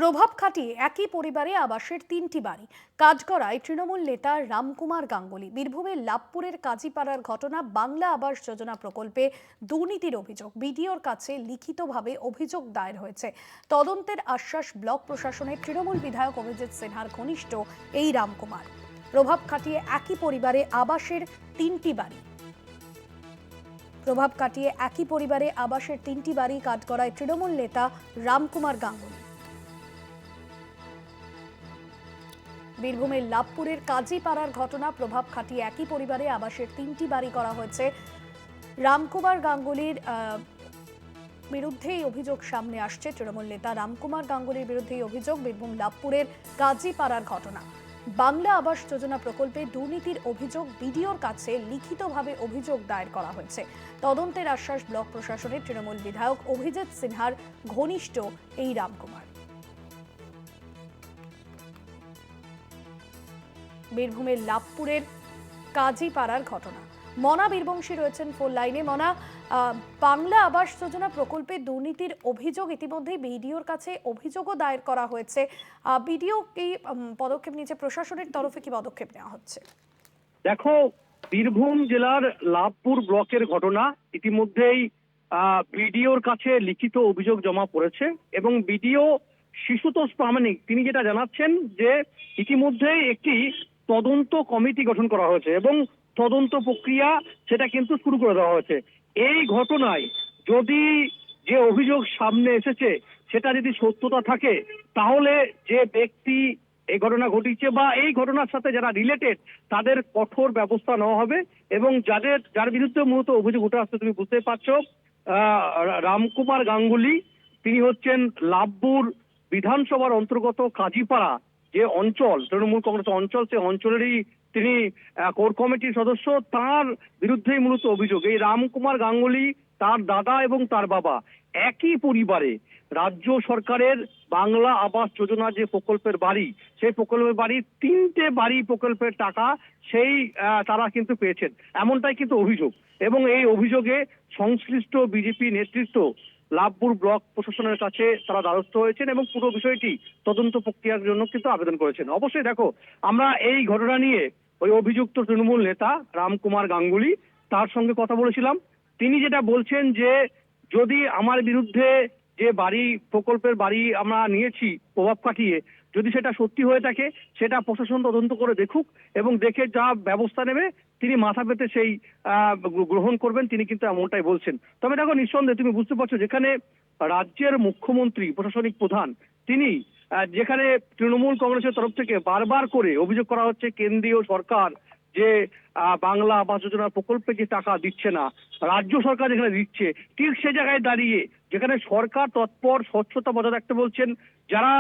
প্রভাব খাটিয়ে একই পরিবারে আবাসের তিনটি বাড়ি কাঠগড়ায় তৃণমূল নেতা রামকুমার গাঙ্গুলি। বীরভূমের লাভপুরের কাজীপাড়ার ঘটনা। বাংলা আবাস যোজনা প্রকল্পে দুর্নীতির অভিযোগ, বিডিওর কাছে লিখিতভাবে অভিযোগ দায়ের হয়েছে। তদন্তের আশ্বাস ব্লক প্রশাসনের। তৃণমূল বিধায়ক অভিজিৎ সিনহার ঘনিষ্ঠ এই রামকুমার। প্রভাব খাটিয়ে একই পরিবারে আবাসের তিনটি বাড়ি কাঠগড়ায় তৃণমূল নেতা রামকুমার গাঙ্গুলি। বীরভূমের লাভপুরের কাজীপাড়ার ঘটনা। প্রভাব খাটিয়ে একই পরিবারে আবাসের তিনটি বাড়ি করা হয়েছে। রামকুমার গাঙ্গুলির বিরুদ্ধেই অভিযোগ সামনে আসছে। তৃণমূল নেতা রামকুমার গাঙ্গুলির বিরুদ্ধেই অভিযোগ। বীরভূম লাভপুরের কাজীপাড়ার ঘটনা। বাংলা আবাস যোজনা প্রকল্পে দুর্নীতির অভিযোগ, বিডিওর কাছে লিখিতভাবে অভিযোগ দায়ের করা হয়েছে। তদন্তের আশ্বাস ব্লক প্রশাসনের। তৃণমূল বিধায়ক অভিজিৎ সিনহার ঘনিষ্ঠ এই রামকুমার। বীরভূমের লাভপুরের কাজীপাড়ার ঘটনা। মনা বীরবংশী রয়েছেন ফোন লাইনে। মনা, বাংলা আবাস যোজনা প্রকল্পে দুর্নীতির অভিযোগ, ইতিমধ্যেই বিডিওর কাছে অভিযোগও দায়ের করা হয়েছে। বিডিও কি পদক্ষেপ নিয়েছে, প্রশাসনের তরফে কি পদক্ষেপ নেওয়া হচ্ছে? দেখো, বীরভূম জেলার লাভপুর ব্লকের ঘটনা। ইতিমধ্যেই বিডিওর কাছে লিখিত অভিযোগ জমা পড়েছে এবং বিডিও শিশুতোষ প্রামাণিক তিনি যেটা জানাচ্ছেন যে ইতিমধ্যেই একটি তদন্ত কমিটি গঠন করা হয়েছে এবং তদন্ত প্রক্রিয়া সেটা কিন্তু শুরু করে দেওয়া হয়েছে। এই ঘটনায় যদি যে অভিযোগ সামনে এসেছে সেটা যদি সত্যতা থাকে, তাহলে যে ব্যক্তি এই ঘটনা ঘটিয়েছে বা এই ঘটনার সাথে যারা রিলেটেড তাদের কঠোর ব্যবস্থা নেওয়া হবে এবং যার বিরুদ্ধে মূলত অভিযোগ উঠে আসছে তুমি বুঝতে পারছো, রামকুমার গাঙ্গুলি তিনি হচ্ছেন লাভপুর বিধানসভার অন্তর্গত কাজীপাড়া যে অঞ্চল, তৃণমূল কংগ্রেস অঞ্চল, সেই অঞ্চলেরই তিনি কোর কমিটির সদস্য। তার বিরুদ্ধেই মূলত অভিযোগ। এই রামকুমার গাঙ্গুলি, তার দাদা এবং তার বাবা একই পরিবারে রাজ্য সরকারের বাংলা আবাস যোজনা যে প্রকল্পের বাড়ি, সেই প্রকল্পের বাড়ির তিনটে বাড়ি প্রকল্পের টাকা সেই তারা কিন্তু পেয়েছেন, এমনটাই কিন্তু অভিযোগ। এবং এই অভিযোগে সংশ্লিষ্ট বিজেপি নেতৃত্ব লাভপুর ব্লক প্রশাসনের কাছে তারা দ্বারস্থ হয়েছেন এবং পুরো বিষয়টি তদন্ত প্রক্রিয়ার জন্য কিন্তু আবেদন করেছেন। অবশ্যই দেখো, আমরা এই ঘটনা নিয়ে ওই অভিযুক্ত তৃণমূল নেতা রামকুমার গাঙ্গুলি তার সঙ্গে কথা বলেছিলাম। তিনি যেটা বলছেন যে যদি আমার বিরুদ্ধে যে বাড়ি প্রকল্পের বাড়ি আমরা নিয়েছি প্রভাব খাটিয়ে, যদি সেটা সত্যি হয়ে থাকে সেটা প্রশাসন তদন্ত করে দেখুক এবং দেখে যা ব্যবস্থা নেবে তিনি মাথা পেতে সেই গ্রহণ করবেন, তিনি কিন্তু এমনটাই বলছেন। তবে দেখো, নিঃসন্দেহে তুমি বুঝতে পারছো যেখানে রাজ্যের মুখ্যমন্ত্রী প্রশাসনিক প্রধান তিনি, যেখানে তৃণমূল কংগ্রেসের তরফ থেকে বারবার করে অভিযোগ করা হচ্ছে কেন্দ্রীয় সরকার যে বাংলা আবাস যোজনা প্রকল্পে যে টাকা দিচ্ছে না, রাজ্য সরকার যেখানে দিচ্ছে, ঠিক সে জায়গায় দাঁড়িয়ে যেখানে সরকার তৎপর স্বচ্ছতা বজায় রাখতে বলছেন, যারা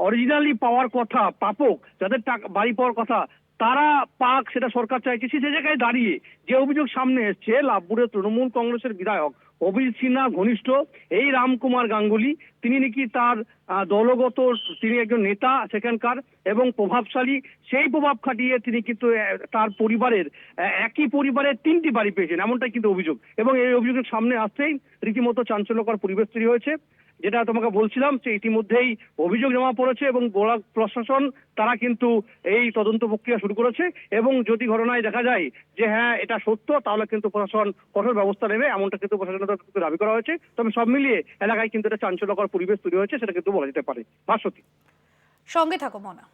অরিজিনালি পাওয়ার কথা প্রাপক, যাদের টাকা বাড়ি পাওয়ার কথা তারা পাক, সেটা সরকার চাইছে, সে জায়গায় দাঁড়িয়ে যে অভিযোগ সামনে এসছে লাভপুরের তৃণমূল কংগ্রেসের বিধায়ক অভিজিৎ সিনহা ঘনিষ্ঠ এই রামকুমার গাঙ্গুলি, তিনি নাকি তার দলগত, তিনি একজন নেতা সেখানকার এবং প্রভাবশালী, সেই প্রভাব খাটিয়ে তিনি কিন্তু তার পরিবারের একই পরিবারের তিনটি বাড়ি পেয়েছেন, এমনটাই কিন্তু অভিযোগ। এবং এই অভিযোগের সামনে আসতেই রীতিমতো চাঞ্চল্যকর পরিবেশ তৈরি হয়েছে। যেটা তোমাকে বলছিলাম যে ইতিমধ্যেই অভিযোগ জমা পড়েছে এবং ব্লক প্রশাসন তারা কিন্তু এই তদন্ত প্রক্রিয়া শুরু করেছে এবং যদি ঘটনায় দেখা যায় যে হ্যাঁ এটা সত্য, তাহলে কিন্তু প্রশাসন কঠোর ব্যবস্থা নেবে, এমনটা কিন্তু প্রশাসনের দাবি করা হয়েছে। তবে সব মিলিয়ে এলাকায় কিন্তু একটা চাঞ্চল্যকর পরিবেশ তৈরি হয়েছে, সেটা কিন্তু বলা যেতে পারে। ভাস্বতী, সঙ্গে থাকো মনা।